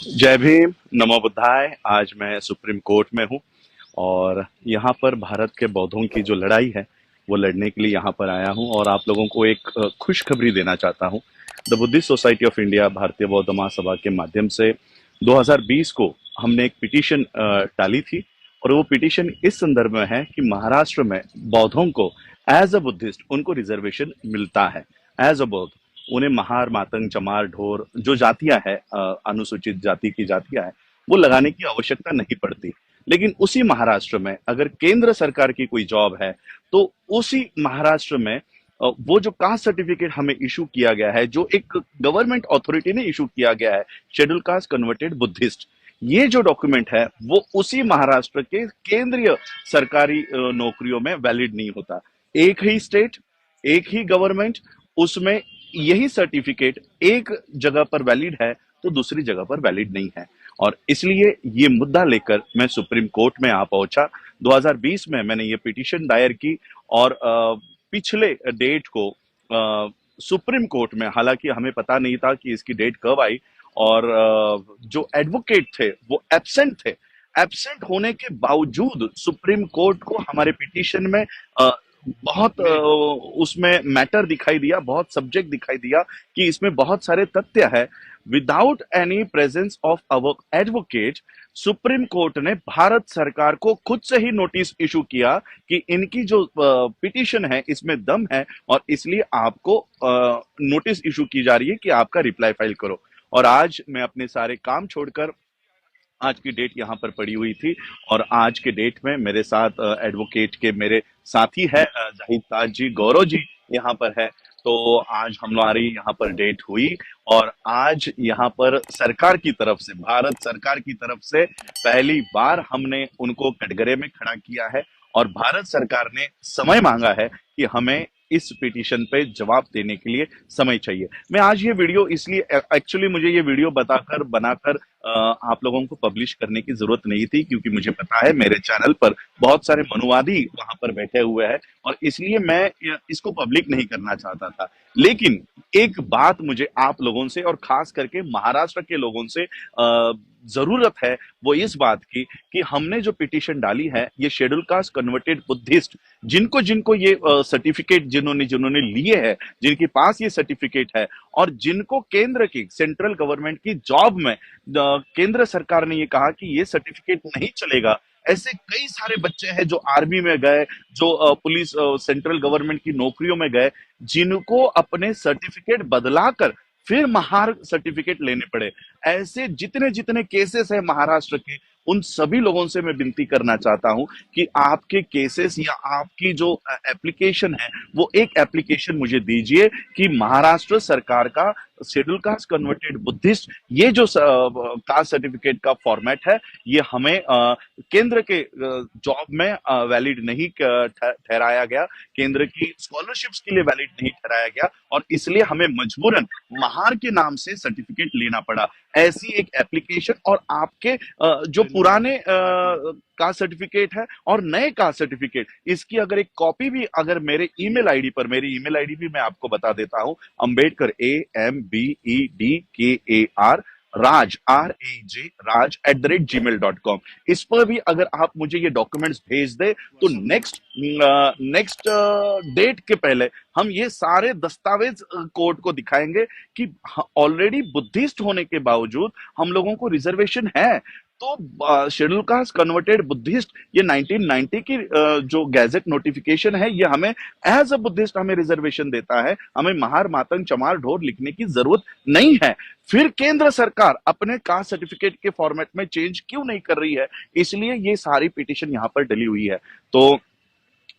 जय भीम, नमो बुद्धाय। आज मैं सुप्रीम कोर्ट में हूँ और यहाँ पर भारत के बौद्धों की जो लड़ाई है, वो लड़ने के लिए यहाँ पर आया हूँ और आप लोगों को एक खुशखबरी देना चाहता हूँ। The Buddhist society of India भारतीय बौद्ध महासभा के माध्यम से 2020 को हमने एक पिटीशन डाली थी और वो पिटीशन इस संदर्भ में है कि महाराष्ट्र में बौद्धों को एज अ बुद्धिस्ट उनको रिजर्वेशन मिलता है। एज अ बौद्ध उन्हें महार, मातंग, चमार, ढोर जो जातियां हैं, अनुसूचित जाति की जातियां हैं, वो लगाने की आवश्यकता नहीं पड़ती। लेकिन उसी महाराष्ट्र में अगर केंद्र सरकार की कोई जॉब है, तो उसी महाराष्ट्र में वो जो कास्ट सर्टिफिकेट हमें इशू किया गया है, जो एक गवर्नमेंट अथॉरिटी ने इशू किया गया है, शेड्यूल कास्ट कन्वर्टेड बुद्धिस्ट, ये जो डॉक्यूमेंट है वो उसी महाराष्ट्र के केंद्रीय सरकारी नौकरियों में वैलिड नहीं होता। एक ही स्टेट, एक ही गवर्नमेंट, उसमें यही सर्टिफिकेट एक जगह पर वैलिड है तो दूसरी जगह पर वैलिड नहीं है। और इसलिए ये मुद्दा लेकर मैं सुप्रीम कोर्ट में आ पहुंचा। 2020 में मैंने ये पिटीशन दायर की और पिछले डेट को सुप्रीम कोर्ट में, हालांकि हमें पता नहीं था कि इसकी डेट कब आई, और जो एडवोकेट थे वो एब्सेंट थे। एब्सेंट होने के बावजूद सुप्रीम कोर्ट को हमारे पिटीशन में बहुत उसमें मैटर दिखाई दिया, बहुत सब्जेक्ट दिखाई दिया कि इसमें बहुत सारे तथ्य है। Without any presence of our advocate, supreme court ने भारत सरकार को खुद से ही नोटिस इशू किया कि इनकी जो पिटीशन है इसमें दम है और इसलिए आपको नोटिस इशू की जा रही है कि आपका रिप्लाई फाइल करो। और आज मैं अपने सारे काम छोड़कर, आज की डेट यहाँ पर पड़ी हुई थी और आज के डेट में मेरे साथ एडवोकेट के मेरे साथी है जाहिद ताज जी, गौरव जी यहाँ पर है। तो आज हमारी यहाँ पर डेट हुई और आज यहाँ पर सरकार की तरफ से, भारत सरकार की तरफ से पहली बार हमने उनको कटघरे में खड़ा किया है और भारत सरकार ने समय मांगा है कि हमें इस पिटीशन पे जवाब देने के लिए समय चाहिए। मैं आज ये वीडियो इसलिए, एक्चुअली मुझे ये वीडियो बताकर बनाकर आप लोगों को पब्लिश करने की जरूरत नहीं थी, क्योंकि मुझे पता है मेरे चैनल पर बहुत सारे मनुवादी वहां पर बैठे हुए हैं और इसलिए मैं इसको पब्लिक नहीं करना चाहता था। लेकिन एक बात मुझे आप लोगों से और खास करके महाराष्ट्र के लोगों से जरूरत है, वो इस बात की कि हमने जो पिटीशन डाली है, ये शेड्यूल कास्ट कन्वर्टेड बुद्धिस्ट, जिनको जिनको ये सर्टिफिकेट जिन्होंने जिन्होंने लिए हैं, जिनके पास ये सर्टिफिकेट है और जिनको केंद्र की सेंट्रल गवर्नमेंट की जॉब में केंद्र सरकार ने ये कहा कि ये सर्टिफिकेट नहीं चलेगा, ऐसे कई सारे बच्चे हैं जो आर्मी में गए, जो पुलिस सेंट्रल गवर्नमेंट की नौकरियों में गए, जिनको अपने सर्टिफिकेट बदलाकर फिर महार सर्टिफिकेट लेने पड़े। ऐसे जितने जितने केसेस है महाराष्ट्र के, उन सभी लोगों से मैं विनती करना चाहता हूं कि आपके केसेस या आपकी जो एप्लीकेशन है, वो एक एप्लीकेशन मुझे दीजिए कि महाराष्ट्र सरकार का शेड्यूल कास्ट कन्वर्टेड बुद्धिस्ट, ये जो कास्ट सर्टिफिकेट का फॉर्मेट है, ये हमें केंद्र के जॉब में वैलिड नहीं ठहराया गया, केंद्र की स्कॉलरशिप्स के लिए वैलिड नहीं ठहराया गया और इसलिए हमें मजबूरन महार के नाम से सर्टिफिकेट लेना पड़ा। ऐसी एक एप्लीकेशन और आपके जो पुराने कास्ट सर्टिफिकेट है और नए कास्ट सर्टिफिकेट, इसकी अगर एक कॉपी भी अगर मेरे ईमेल आईडी पर, मेरी ईमेल आईडी भी मैं आपको बता देता हूं, अंबेडकर, AMBEDKAR राज, RAJ राज @gmail.com, इस पर भी अगर आप मुझे ये डॉक्यूमेंट्स भेज दे तो नेक्स्ट नेक्स्ट डेट के पहले हम ये सारे दस्तावेज कोर्ट को दिखाएंगे कि ऑलरेडी बुद्धिस्ट होने के बावजूद हम लोगों को रिजर्वेशन है। तो शेड्यूल कास्ट कन्वर्टेड बुद्धिस्ट, ये 1990 की जो गैजेट नोटिफिकेशन है, ये हमें एज अ बुद्धिस्ट हमें रिजर्वेशन देता है, हमें महार, मातंग, चमार, ढोर लिखने की जरूरत नहीं है। फिर केंद्र सरकार अपने कास्ट सर्टिफिकेट के फॉर्मेट में चेंज क्यों नहीं कर रही है? इसलिए ये सारी पिटीशन यहाँ पर डली हुई है। तो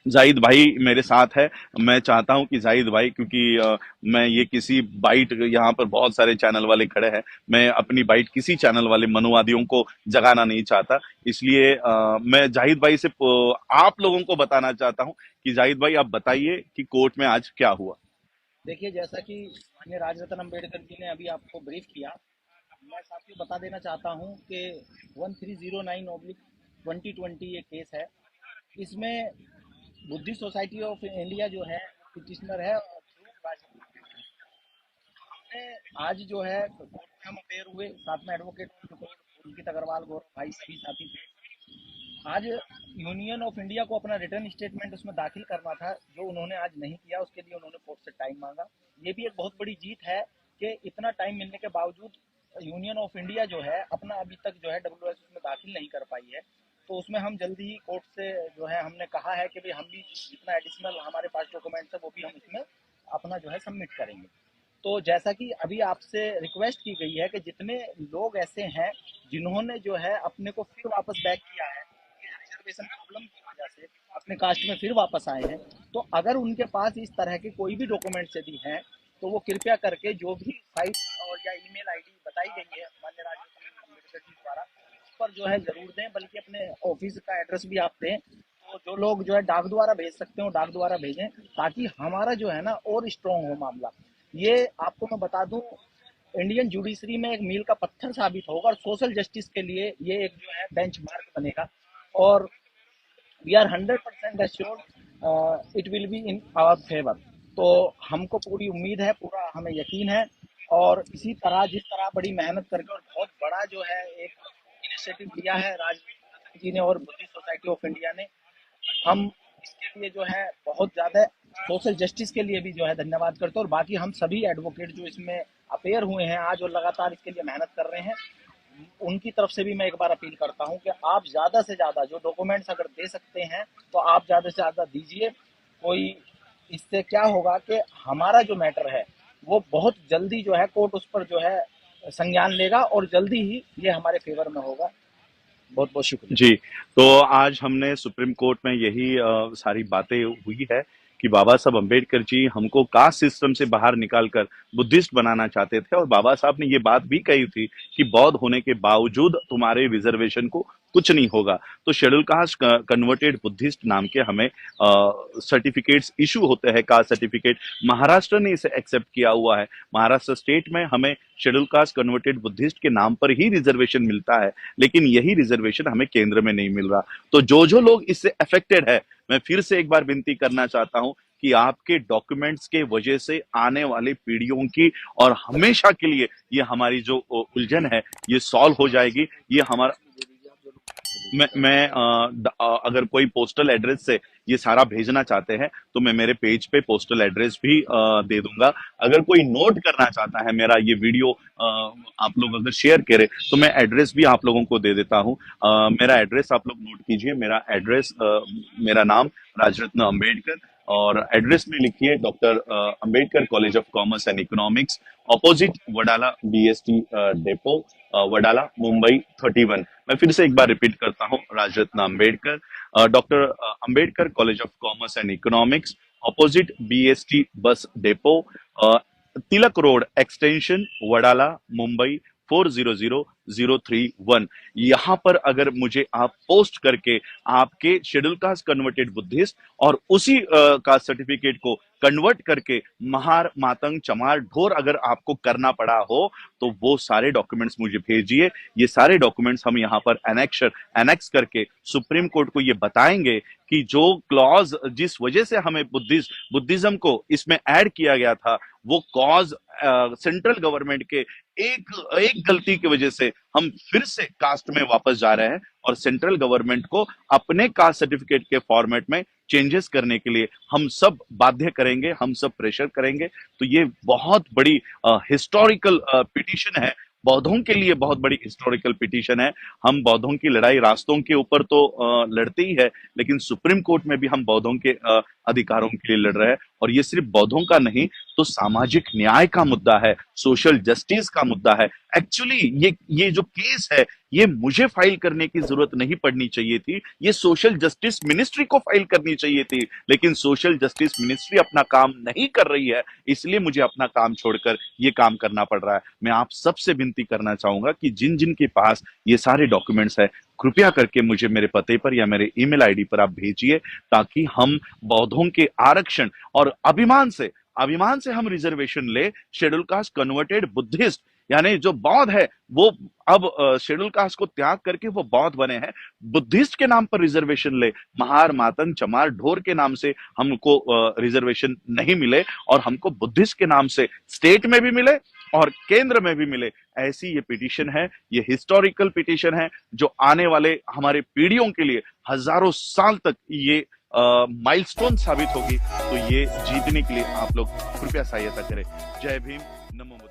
जाहिद भाई मेरे साथ है। मैं चाहता हूं कि जाहिद भाई, क्योंकि मैं ये किसी बाइट, यहाँ पर बहुत सारे चैनल वाले खड़े हैं, मैं अपनी बाइट किसी चैनल वाले मनुवादियों को जगाना नहीं चाहता, इसलिए मैं जाहिद भाई से आप लोगों को बताना चाहता हूं कि जाहिद भाई आप बताइए कि कोर्ट में आज क्या हुआ। देखिए, जैसा कि माननीय राजरत्न अम्बेडकर जी ने अभी आपको ब्रीफ किया, मैं साथ ही बता देना चाहता हूं कि 1309/2020 ये केस है। इसमें बुद्धिस्ट सोसाइटी ऑफ इंडिया जो है पिटिशनर है और थ्रू राजरत्न ने आज जो है कोर्ट हम अपेयर हुए, साथ में एडवोकेट उनकी अग्रवाल, गौरव भाई, सभी साथी थे। आज यूनियन ऑफ इंडिया को अपना रिटर्न स्टेटमेंट उसमें दाखिल करना था, जो उन्होंने आज नहीं किया। उसके लिए उन्होंने कोर्ट से टाइम मांगा। ये भी एक बहुत बड़ी जीत है कि इतना टाइम मिलने के बावजूद यूनियन ऑफ इंडिया जो है अपना अभी तक जो है डब्ल्यू एस उसमें दाखिल नहीं कर पाई है। तो उसमें हम जल्दी ही कोर्ट से जो है हमने कहा है कि भाई हम भी जितना एडिशनल हमारे पास डॉक्यूमेंट्स है वो भी हम उसमें अपना जो है सबमिट करेंगे। तो जैसा कि अभी आपसे रिक्वेस्ट की गई है कि जितने लोग ऐसे हैं जिन्होंने जो है अपने को फिर वापस बैक किया है रिजर्वेशन प्रॉब्लम की वजह से, अपने कास्ट में फिर वापस आए हैं, तो अगर उनके पास इस तरह के कोई भी डॉक्यूमेंट्स यदि हैं तो वो कृपया करके जो भी साइट और या ईमेल आईडी बताई गई है माननीय राजभवन अम्बेडकर जी द्वारा, उस पर जो है जरूर दें, बल्कि अपने ऑफिस का एड्रेस भी आप दें। तो जो लोग जो है डाक द्वारा भेज सकते हो डाक द्वारा भेजें, ताकि हमारा जो है ना और स्ट्रांग हो मामला। ये आपको मैं बता दूं, इंडियन जुडिशरी में एक मील का पत्थर साबित होगा और सोशल जस्टिस के लिए ये एक जो है बेंचमार्क बनेगा। और we are 100% assured it will be in our favour. तो हमको पूरी उम्मीद है, पूरा हमें यकीन है। और इसी तरह जिस तरह बड़ी मेहनत करके और बहुत बड़ा जो है एक इनिशिएटिव लिया है राज जी ने और बुद्धिस्ट सोसाइटी ऑफ इंडिया ने, हम इसके लिए जो है बहुत ज़्यादा सोशल जस्टिस के लिए भी जो है धन्यवाद करते हैं। और बाकी हम सभी एडवोकेट जो इसमें अपेयर हुए हैं आज और लगातार इसके लिए मेहनत कर रहे हैं, उनकी तरफ से भी मैं एक बार अपील करता हूं कि आप ज़्यादा से ज़्यादा जो डॉक्यूमेंट्स अगर दे सकते हैं तो आप ज़्यादा से ज़्यादा दीजिए। कोई इससे क्या होगा कि हमारा जो मैटर है वो बहुत जल्दी जो है कोर्ट उस पर जो है संज्ञान लेगा और जल्दी ही ये हमारे फेवर में होगा। बहुत बहुत शुक्रिया। जी, तो आज हमने सुप्रीम कोर्ट में यही सारी बातें हुई है कि बाबा साहब अम्बेडकर जी हमको कास्ट सिस्टम से बाहर निकालकर बुद्धिस्ट बनाना चाहते थे, और बाबा साहब ने ये बात भी कही थी कि बौद्ध होने के बावजूद तुम्हारे रिजर्वेशन को कुछ नहीं होगा। तो शेड्यूल कास्ट कन्वर्टेड बुद्धिस्ट नाम के हमें सर्टिफिकेट्स इशू होते हैं, कास्ट सर्टिफिकेट। महाराष्ट्र ने इसे एक्सेप्ट किया हुआ है। महाराष्ट्र स्टेट में हमें शेड्यूल कास्ट कन्वर्टेड बुद्धिस्ट के नाम पर ही रिजर्वेशन मिलता है, लेकिन यही रिजर्वेशन हमें केंद्र में नहीं मिल रहा। तो जो लोग इससे अफेक्टेड है, मैं फिर से एक बार विनती करना चाहता हूं कि आपके डॉक्यूमेंट्स के वजह से आने वाली पीढ़ियों की और हमेशा के लिए ये हमारी जो उलझन है ये सॉल्व हो जाएगी। ये हमारा अगर कोई पोस्टल एड्रेस से ये सारा भेजना चाहते हैं तो मैं मेरे पेज पे पोस्टल एड्रेस भी दे दूंगा। अगर कोई नोट करना चाहता है मेरा ये वीडियो आप लोग अगर शेयर करें तो मैं एड्रेस भी आप लोगों को दे देता हूँ। मेरा एड्रेस आप लोग नोट कीजिए। मेरा एड्रेस, मेरा नाम राजरत्न अंबेडकर, और एड्रेस में लिखिए doctor Ambedkar college of commerce and economics, opposite Wadala BST depot, Wadala Mumbai 31। मैं फिर से एक बार रिपीट करता हूँ, Rajratna Ambedkar, doctor Ambedkar college of commerce and economics, opposite BST bus depot, Tilak road extension, Wadala Mumbai 400031। यहां पर अगर मुझे आप पोस्ट करके आपके शेड्यूल कास्ट कन्वर्टेड बुद्धिस्ट और उसी कास्ट सर्टिफिकेट को कन्वर्ट करके महार, मातंग, चमार, ढोर अगर आपको करना पड़ा हो तो वो सारे डॉक्यूमेंट्स मुझे भेजिए। ये सारे डॉक्यूमेंट्स हम यहाँ पर एनेक्स करके सुप्रीम कोर्ट को ये बताएंगे कि जो क्लॉज जिस वजह से हमें बुद्धिज्म को इसमें ऐड किया गया था, वो कॉज सेंट्रल गवर्नमेंट के एक गलती की वजह से हम फिर से कास्ट में वापस जा रहे हैं, और सेंट्रल गवर्नमेंट को अपने कास्ट सर्टिफिकेट के फॉर्मेट में चेंजेस करने के लिए हम सब बाध्य करेंगे, हम सब प्रेशर करेंगे। तो ये बहुत बड़ी हिस्टोरिकल पिटीशन है, बौद्धों के लिए बहुत बड़ी हिस्टोरिकल पिटीशन है। हम बौद्धों की लड़ाई रास्तों के ऊपर तो लड़ते ही है, लेकिन सुप्रीम कोर्ट में भी हम बौद्धों के अधिकारों के लिए लड़ रहे हैं। और ये सिर्फ बौद्धों का नहीं, तो सामाजिक न्याय का मुद्दा है, सोशल जस्टिस का मुद्दा है। एक्चुअली ये जो केस है, ये मुझे फाइल करने की जरूरत नहीं पड़नी चाहिए थी, ये सोशल जस्टिस मिनिस्ट्री को फाइल करनी चाहिए थी, लेकिन सोशल जस्टिस मिनिस्ट्री अपना काम नहीं कर रही है, इसलिए मुझे अपना काम छोड़कर ये काम करना पड़ रहा है। मैं आप सबसे विनती करना चाहूंगा कि जिन जिन के पास ये सारे डॉक्यूमेंट्स है, कृपया करके मुझे मेरे पते पर या मेरे ईमेल आईडी पर आप भेजिए, ताकि हम बौद्धों के आरक्षण और अभिमान से हम रिजर्वेशन ले। शेड्यूल कास्ट कन्वर्टेड बुद्धिस्ट यानी जो बौद्ध है वो अब शेड्यूल कास्ट को त्याग करके वो बौद्ध बने हैं, बुद्धिस्ट के नाम पर रिजर्वेशन ले। महार, मातंग, चमार, ढोर के नाम से हमको रिजर्वेशन नहीं मिले, और हमको बुद्धिस्ट के नाम से स्टेट में भी मिले और केंद्र में भी मिले, ऐसी ये पिटीशन है। ये हिस्टोरिकल पिटीशन है जो आने वाले हमारे पीढ़ियों के लिए हजारों साल तक ये माइलस्टोन साबित होगी। तो ये जीतने के लिए आप लोग कृपया सहायता करें। जय भीम, नमो।